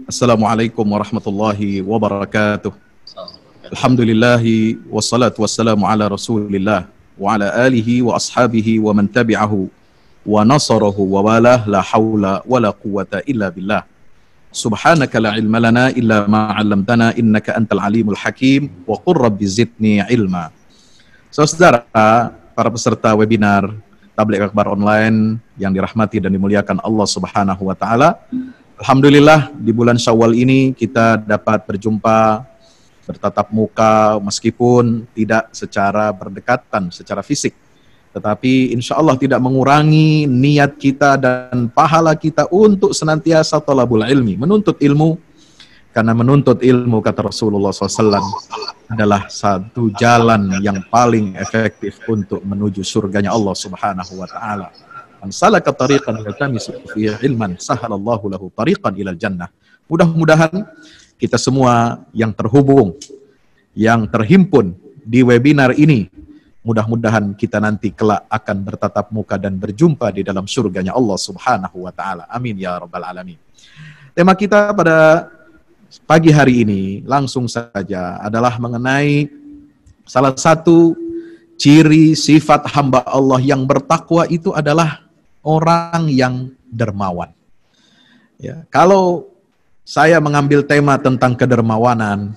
Assalamualaikum warahmatullahi wabarakatuh. Alhamdulillahi wassalatu wassalamu ala rasulillah wa ala alihi wa ashabihi wa man tabi'ahu wa nasarahu wa walah la hawla wa la quwata illa billah. Subhanaka la ilma lana illa ma 'allamtana innaka antal alimul hakim wa qur rabbi zidni ilma. Saudara, para peserta webinar Tabligh Akbar online yang dirahmati dan dimuliakan Allah Subhanahu wa taala. Alhamdulillah di bulan Syawal ini kita dapat berjumpa, bertatap muka meskipun tidak secara berdekatan, secara fisik. Tetapi insya Allah tidak mengurangi niat kita dan pahala kita untuk senantiasa thalabul ilmi, menuntut ilmu. Karena menuntut ilmu, kata Rasulullah SAW, adalah satu jalan yang paling efektif untuk menuju surganya Allah Subhanahu wa ta'ala. Man salaka tariqan yaltamisu fihi ilman sahalallahu lahu tariqan ilal jannah. Mudah-mudahan kita semua yang terhubung, yang terhimpun di webinar ini, mudah-mudahan kita nanti kelak akan bertatap muka dan berjumpa di dalam surganya Allah Subhanahu wa taala. Amin ya rabbal alamin. Tema kita pada pagi hari ini langsung saja adalah mengenai salah satu ciri sifat hamba Allah yang bertakwa itu adalah orang yang dermawan. Ya, kalau saya mengambil tema tentang kedermawanan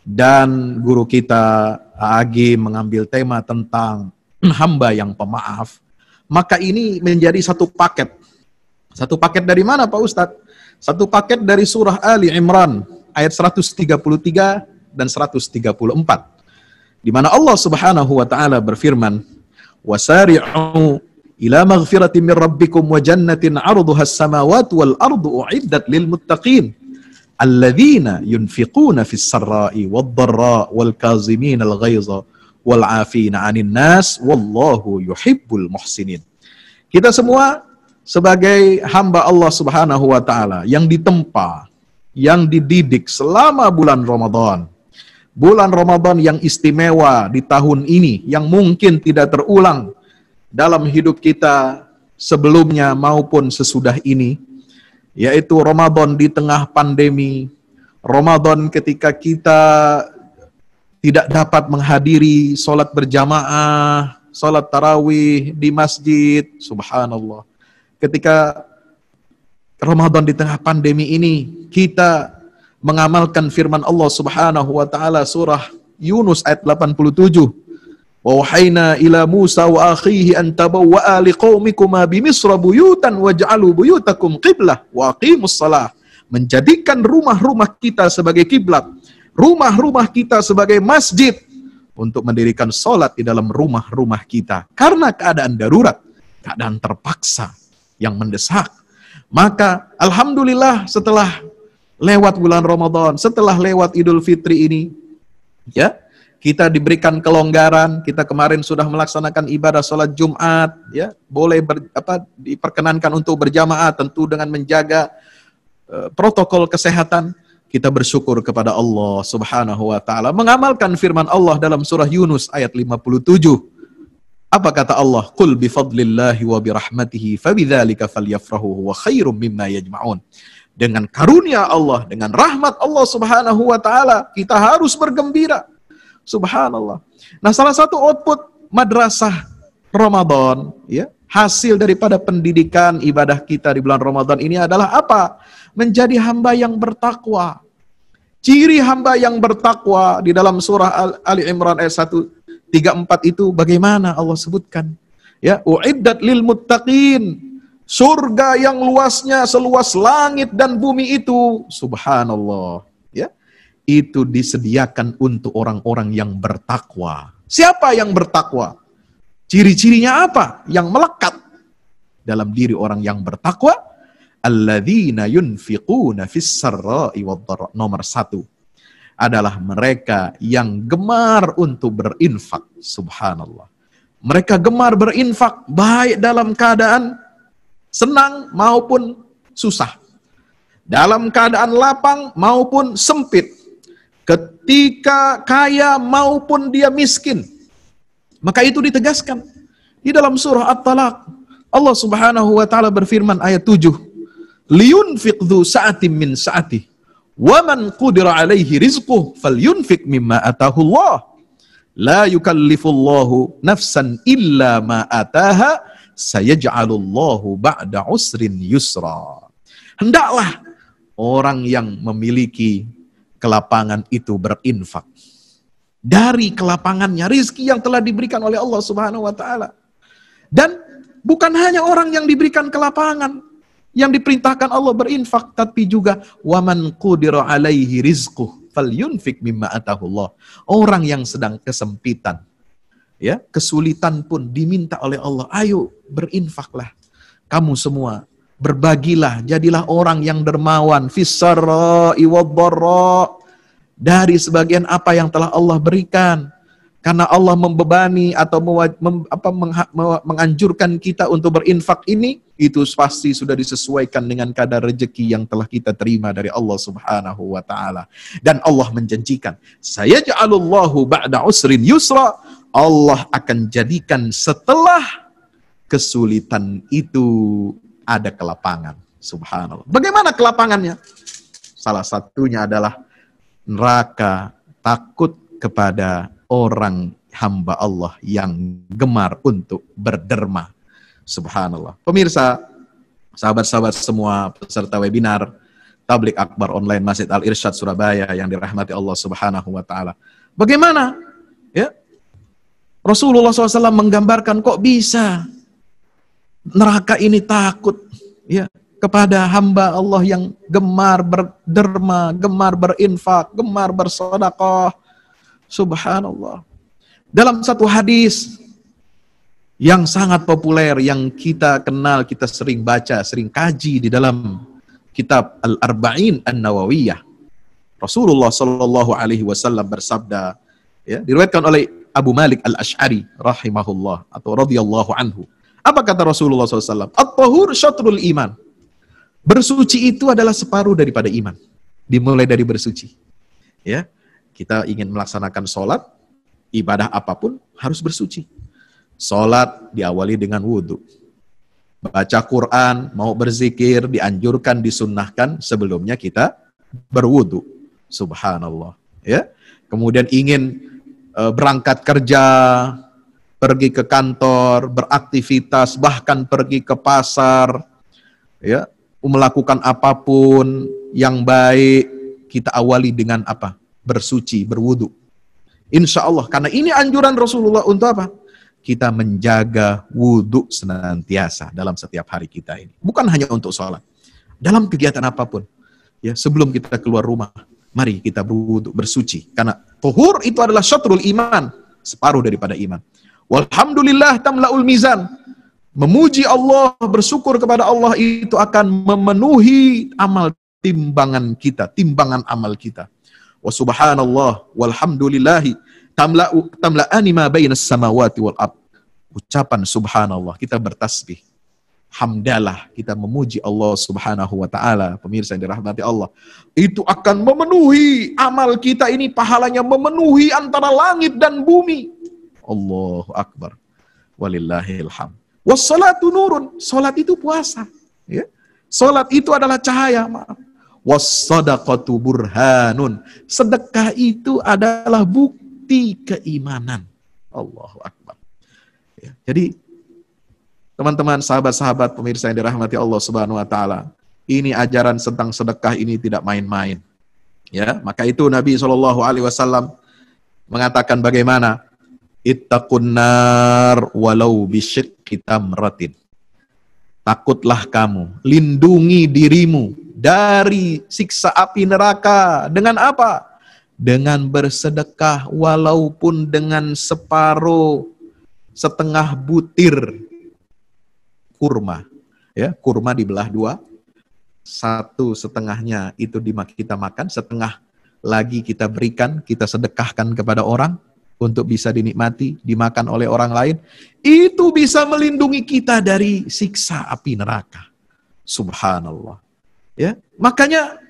dan guru kita AG mengambil tema tentang hamba yang pemaaf, maka ini menjadi satu paket. Satu paket dari mana Pak Ustadz? Satu paket dari surah Ali Imran ayat 133 dan 134. Di mana Allah Subhanahu wa taala berfirman, "Wasari'u ila maghfiratin min rabbikum wa jannatin 'arduha as-samawati wal ardu u'iddat lil muttaqin alladzina yunfiquna fis sarra'i wad dharra wal kazimina al ghaiza wal 'afina 'anil nas wallahu yuhibbul muhsinin." Kita semua sebagai hamba Allah Subhanahu wa taala yang ditempa, yang dididik selama bulan Ramadan. Bulan Ramadan yang istimewa di tahun ini yang mungkin tidak terulang dalam hidup kita sebelumnya maupun sesudah ini, yaitu Ramadan di tengah pandemi, Ramadan ketika kita tidak dapat menghadiri sholat berjamaah, sholat tarawih di masjid, subhanallah. Ketika Ramadan di tengah pandemi ini, kita mengamalkan firman Allah Subhanahu wa taala surah Yunus ayat 87. Wa wahayna ila Musa wa akhihi an tabawwa'a liqaumikuma bimisra buyutan waj'alu buyutakum qiblah wa aqimus shalah. Menjadikan rumah-rumah kita sebagai kiblat, rumah-rumah kita sebagai masjid, untuk mendirikan salat di dalam rumah-rumah kita. Karena keadaan darurat, keadaan terpaksa yang mendesak. Maka alhamdulillah setelah lewat bulan Ramadan, setelah lewat Idul Fitri ini, ya, kita diberikan kelonggaran. Kita kemarin sudah melaksanakan ibadah sholat Jumat, ya, boleh diperkenankan untuk berjamaah, tentu dengan menjaga protokol kesehatan. Kita bersyukur kepada Allah Subhanahu wa taala, mengamalkan firman Allah dalam surah Yunus ayat 57. Apa kata Allah? Qul bi fadlillahi wa bi rahmatihi fabidzalika falyafrahu huwa khairum mimma yajma'un. Dengan karunia Allah, dengan rahmat Allah Subhanahu wa taala, kita harus bergembira. Subhanallah. Nah, salah satu output madrasah Ramadan, ya, hasil daripada pendidikan ibadah kita di bulan Ramadan ini adalah apa? Menjadi hamba yang bertakwa. Ciri hamba yang bertakwa di dalam surah Ali Imran ayat 134 itu bagaimana Allah sebutkan? Ya, uiddat lil muttaqin. Surga yang luasnya seluas langit dan bumi itu, subhanallah, ya, itu disediakan untuk orang-orang yang bertakwa. Siapa yang bertakwa? Ciri-cirinya apa yang melekat dalam diri orang yang bertakwa? Alladzina yunfiquna fis sarra'i wad dharra. Nomor 1 adalah mereka yang gemar untuk berinfak. Subhanallah. Mereka gemar berinfak baik dalam keadaan senang maupun susah, dalam keadaan lapang maupun sempit, ketika kaya maupun dia miskin. Maka itu ditegaskan di dalam surah At-Talaq. Allah Subhanahu wa taala berfirman ayat 7. liyunfiq dzu sa'atin min sa'atihi wa man qudira 'alaihi rizquhu falyunfiq mimma atahu Allah. La yukallifullahu nafsan illa ma ataha sayaj'alullahu ba'da usrin yusra. Hendaklah orang yang memiliki kelapangan itu berinfak dari kelapangannya, rizki yang telah diberikan oleh Allah Subhanahu wa taala. Dan bukan hanya orang yang diberikan kelapangan yang diperintahkan Allah berinfak, tapi juga waman qudira alaihi rizquh falyunfik mimma atahullah. Orang yang sedang kesempitan, ya, kesulitan pun diminta oleh Allah, ayo berinfaklah. Kamu semua berbagilah, jadilah orang yang dermawan fis-sarra'i wad-dharra, dari sebagian apa yang telah Allah berikan. Karena Allah membebani atau menganjurkan kita untuk berinfak ini, itu pasti sudah disesuaikan dengan kadar rezeki yang telah kita terima dari Allah Subhanahu wa taala. Dan Allah menjanjikan, sayaj'alullahu ba'da usrin yusra. Allah akan jadikan setelah kesulitan itu ada kelapangan. Subhanallah. Bagaimana kelapangannya? Salah satunya adalah neraka takut kepada orang hamba Allah yang gemar untuk berderma. Subhanallah. Pemirsa, sahabat-sahabat semua peserta webinar Tablik Akbar Online Masjid Al-Irsyad Surabaya yang dirahmati Allah Subhanahu wa taala. Bagaimana? Ya. Rasulullah SAW menggambarkan kok bisa neraka ini takut, ya, kepada hamba Allah yang gemar berderma, gemar berinfak, gemar bersedekah. Subhanallah. Dalam satu hadis yang sangat populer, yang kita kenal, kita sering baca, sering kaji di dalam kitab Al-Arba'in An-Nawawiyah, Rasulullah Shallallahu Alaihi Wasallam bersabda, ya, diriwayatkan oleh Abu Malik Al-Ash'ari rahimahullah atau radhiyallahu anhu. Apa kata Rasulullah SAW? At-tahur syatrul iman. Bersuci itu adalah separuh daripada iman. Dimulai dari bersuci. Ya, kita ingin melaksanakan sholat, ibadah apapun harus bersuci. Sholat diawali dengan wudhu. Baca Quran, mau berzikir, dianjurkan, disunnahkan sebelumnya kita berwudhu. Subhanallah. Ya. Kemudian ingin berangkat kerja, pergi ke kantor, beraktivitas, bahkan pergi ke pasar, ya, melakukan apapun yang baik, kita awali dengan apa? Bersuci, berwudu. Insya Allah, karena ini anjuran Rasulullah untuk apa? Kita menjaga wudu senantiasa dalam setiap hari kita ini. Bukan hanya untuk sholat. Dalam kegiatan apapun. Ya, sebelum kita keluar rumah, mari kita berwudu, bersuci. Karena tuhur itu adalah syatrul iman, separuh daripada iman. Walhamdulillah tamla'ul mizan. Memuji Allah, bersyukur kepada Allah itu akan memenuhi amal timbangan kita, timbangan amal kita. Wa subhanallah walhamdulillahi tamla'ani ma bainas samawati wal ard. Ucapan subhanallah, kita bertasbih. Hamdalah, kita memuji Allah Subhanahu wa taala. Pemirsa yang dirahmati Allah, itu akan memenuhi amal kita ini, pahalanya memenuhi antara langit dan bumi. Allahu akbar. Walillahil hamd. Wassalatu nurun, salat itu puasa, ya. Salat itu adalah cahaya, maaf. Wassadaqatu burhanun, sedekah itu adalah bukti keimanan. Allahu akbar. Ya. Jadi teman-teman, sahabat-sahabat pemirsa yang dirahmati Allah Subhanahu wa taala, ini ajaran tentang sedekah ini tidak main-main. Ya, maka itu Nabi Shallallahu alaihi wasallam mengatakan bagaimana? Ittaqun nar walau bisyikki tamratin. Takutlah kamu, lindungi dirimu dari siksa api neraka. Dengan apa? Dengan bersedekah walaupun dengan separuh, setengah butir kurma. Ya, kurma dibelah dua. Satu setengahnya itu kita makan, setengah lagi kita berikan, kita sedekahkan kepada orang untuk bisa dinikmati, dimakan oleh orang lain. Itu bisa melindungi kita dari siksa api neraka. Subhanallah. Ya, makanya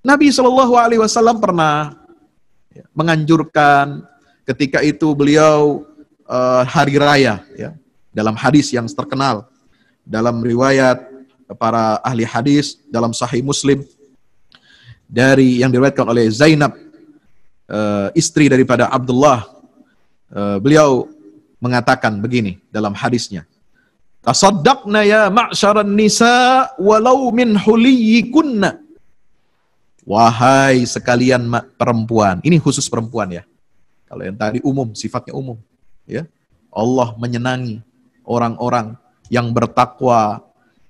Nabi Shallallahu alaihi wasallam pernah menganjurkan ketika itu beliau hari raya, ya, dalam hadis yang terkenal dalam riwayat para ahli hadis dalam Sahih Muslim dari yang diriwayatkan oleh Zainab, istri daripada Abdullah. Beliau mengatakan begini dalam hadisnya, tasaddaqna ya ma'syaran nisa walau min huliyikunna. Wahai sekalian perempuan, ini khusus perempuan ya. Kalau yang tadi umum, sifatnya umum, ya. Allah menyenangi orang-orang yang bertakwa,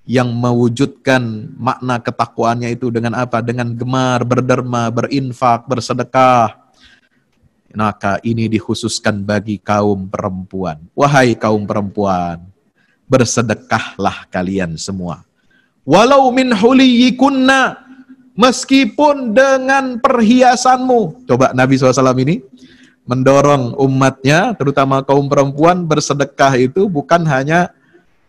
yang mewujudkan makna ketakwaannya itu dengan apa? Dengan gemar berderma, berinfak, bersedekah. Maka ini dikhususkan bagi kaum perempuan. Wahai kaum perempuan, bersedekahlah kalian semua. Walau min huliyikunna, meskipun dengan perhiasanmu. Coba Nabi SAW ini mendorong umatnya, terutama kaum perempuan, bersedekah itu bukan hanya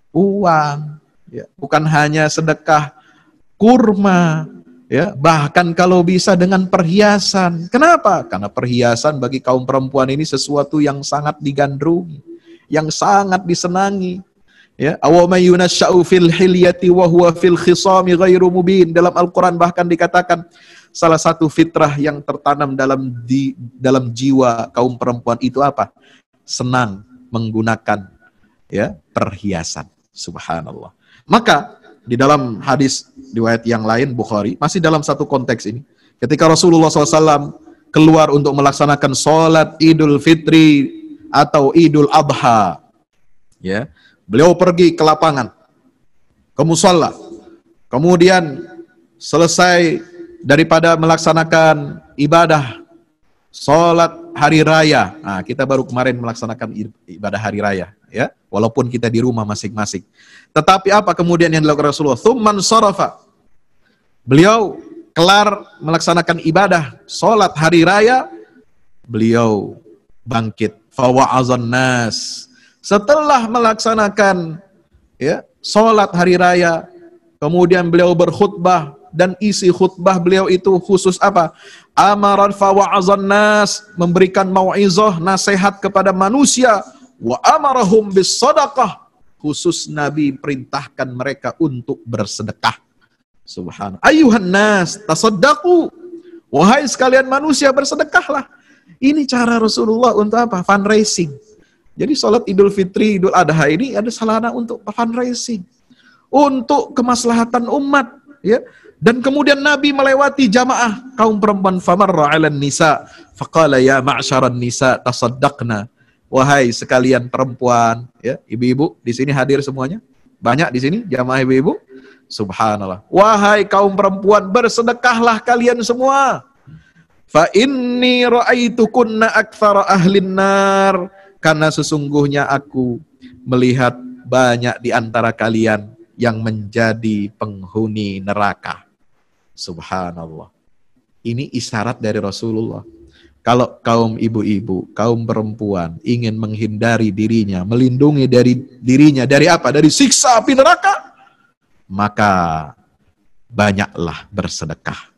uang, ya, bukan hanya sedekah kurma, ya, bahkan kalau bisa dengan perhiasan. Kenapa? Karena perhiasan bagi kaum perempuan ini sesuatu yang sangat digandrungi, yang sangat disenangi. Ya, awamay yunasya'u fil hilyati wa huwa fil khisami ghairu mubin. Dalam Al-Qur'an bahkan dikatakan salah satu fitrah yang tertanam dalam jiwa kaum perempuan itu apa? Senang menggunakan, ya, perhiasan. Subhanallah. Maka di dalam hadis riwayat yang lain Bukhari, masih dalam satu konteks ini, ketika Rasulullah SAW keluar untuk melaksanakan sholat Idul Fitri atau Idul Adha, ya, beliau pergi ke lapangan, ke musalla, kemudian selesai daripada melaksanakan ibadah sholat hari raya. Nah, kita baru kemarin melaksanakan ibadah hari raya, ya, walaupun kita di rumah masing-masing. Tetapi apa kemudian yang dilakukan Rasulullah? Tsumman sharafa. Beliau kelar melaksanakan ibadah sholat hari raya, beliau bangkit. Fawa'azan nas. Setelah melaksanakan, ya, sholat hari raya, kemudian beliau berkhutbah, dan isi khutbah beliau itu khusus apa? Amaran fawa'azan nas, memberikan mau'izah, nasihat kepada manusia, wa amarahum bis sadaqah, khusus Nabi perintahkan mereka untuk bersedekah. Subhanallah. Ayuhan nas tasaddaqu, wahai sekalian manusia bersedekahlah. Ini cara Rasulullah untuk apa? Fundraising. Jadi sholat Idul Fitri, Idul Adha ini ada sarana untuk fundraising, untuk kemaslahatan umat, ya. Dan kemudian Nabi melewati jamaah kaum perempuan, famarra 'alan nisa faqala ya ma'syaran nisa tasaddaqna. Wahai sekalian perempuan, ya, ibu-ibu di sini hadir semuanya? Banyak di sini jamaah ibu-ibu? Subhanallah. Wahai kaum perempuan, bersedekahlah kalian semua. Fa inni ra'aitukunna aktsara ahlin nar. Karena sesungguhnya aku melihat banyak di antara kalian yang menjadi penghuni neraka. Subhanallah. Ini isyarat dari Rasulullah. Kalau kaum ibu-ibu, kaum perempuan ingin menghindari dirinya, melindungi dari dirinya dari apa? Dari siksa api neraka, maka banyaklah bersedekah.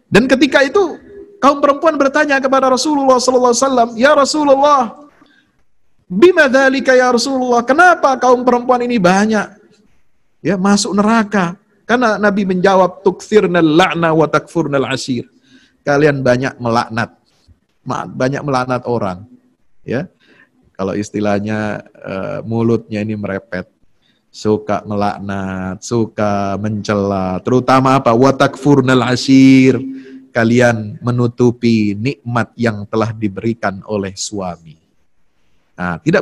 Dan ketika itu kaum perempuan bertanya kepada Rasulullah SAW, ya Rasulullah, bima dzalika ya Rasulullah, kenapa kaum perempuan ini banyak, ya, masuk neraka? Karena Nabi menjawab, tukthirnal la'na wa takfurnal ashir. Kalian banyak melaknat orang, ya. Kalau istilahnya mulutnya ini merepet, suka melaknat, suka mencela, terutama apa? Wa takfurnal ashir. Kalian menutupi nikmat yang telah diberikan oleh suami. Nah, tidak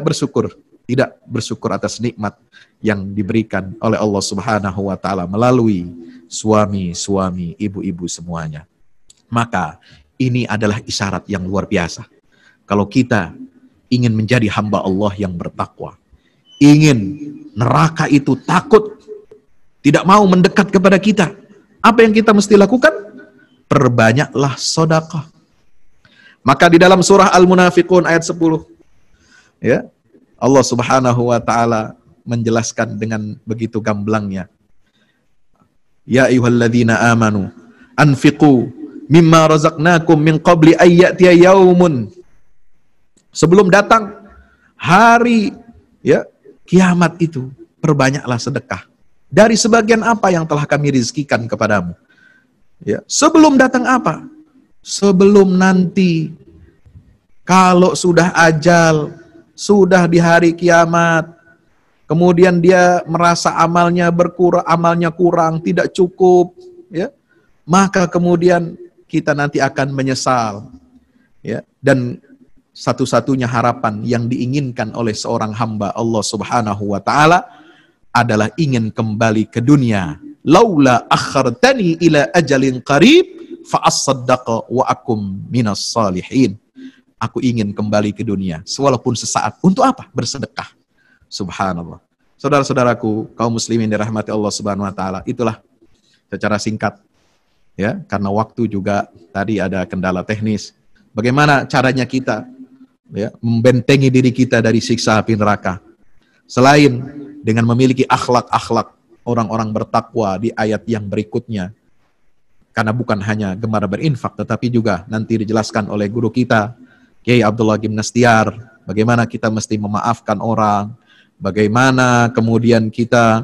bersyukur atas nikmat yang diberikan oleh Allah Subhanahu wa taala melalui suami-suami, ibu-ibu semuanya. Maka ini adalah isyarat yang luar biasa. Kalau kita ingin menjadi hamba Allah yang bertakwa, ingin neraka itu takut, tidak mau mendekat kepada kita, apa yang kita mesti lakukan? Perbanyaklah sedekah. Maka di dalam surah Al-Munafiqun ayat 10, ya, Allah Subhanahu wa taala menjelaskan dengan begitu gamblangnya. Ya ayyuhalladzina amanu anfiqu mimma razaqnakum min qabli ayyatiya yaumun. Sebelum datang hari, ya, kiamat itu, perbanyaklah sedekah. Dari sebagian apa yang telah kami rizkikan kepadamu. Ya, sebelum datang apa? Sebelum nanti, kalau sudah ajal, sudah di hari kiamat, kemudian dia merasa amalnya berkurang, amalnya kurang, tidak cukup, ya, maka kemudian kita nanti akan menyesal. Ya, dan satu-satunya harapan yang diinginkan oleh seorang hamba Allah Subhanahu wa taala adalah ingin kembali ke dunia. Laula akhartani ila ajalin qarib fa asaddaqa wa akum minas salihin. Aku ingin kembali ke dunia walaupun sesaat. Untuk apa? Bersedekah. Subhanallah. Saudara-saudaraku, kaum muslimin dirahmati Allah Subhanahu wa taala, itulah secara singkat, ya, karena waktu juga tadi ada kendala teknis. Bagaimana caranya kita, ya, membentengi diri kita dari siksa api neraka? Selain dengan memiliki akhlak-akhlak orang-orang bertakwa di ayat yang berikutnya. Karena bukan hanya gemar berinfak, tetapi juga nanti dijelaskan oleh guru kita, Kiai Abdullah Gimnastiar, bagaimana kita mesti memaafkan orang, bagaimana kemudian kita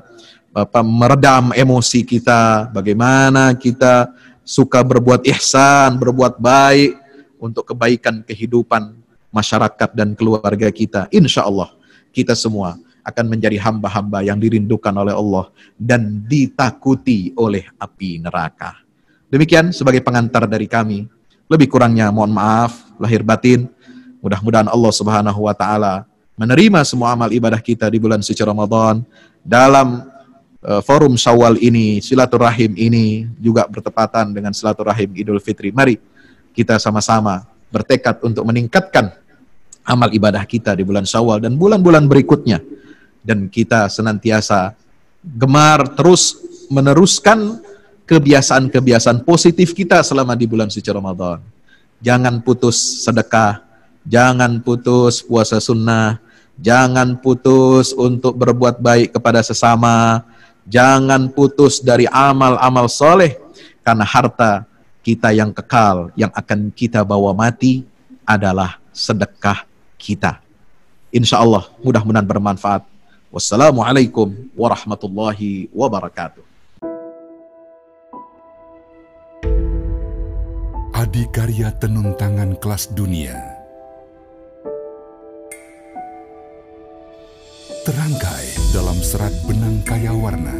meredam emosi kita, bagaimana kita suka berbuat ihsan, berbuat baik untuk kebaikan kehidupan masyarakat dan keluarga kita. Insya Allah kita semua akan menjadi hamba-hamba yang dirindukan oleh Allah dan ditakuti oleh api neraka. Demikian sebagai pengantar dari kami. Lebih kurangnya mohon maaf lahir batin. Mudah-mudahan Allah Subhanahu wa taala menerima semua amal ibadah kita di bulan suci Ramadan. Dalam forum Syawal ini, silaturahim ini juga bertepatan dengan silaturahim Idul Fitri. Mari kita sama-sama bertekad untuk meningkatkan amal ibadah kita di bulan Syawal dan bulan-bulan berikutnya. Dan kita senantiasa gemar terus meneruskan kebiasaan-kebiasaan positif kita selama di bulan suci Ramadan. Jangan putus sedekah, jangan putus puasa sunnah, jangan putus untuk berbuat baik kepada sesama, jangan putus dari amal-amal soleh, karena harta kita yang kekal, yang akan kita bawa mati adalah sedekah kita. Insya Allah mudah-mudahan bermanfaat. Wassalamualaikum warahmatullahi wabarakatuh. Adikarya tenun tangan kelas dunia terangkai dalam serat benang kaya warna.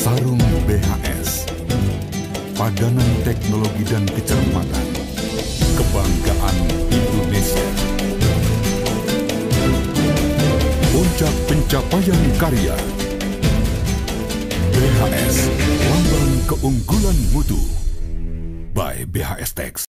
Sarung BHS, padanan teknologi dan kecermatan, kebanggaan Indonesia. Puncak pencapaian karya, BHS, lambang keunggulan mutu, by BHS Tex.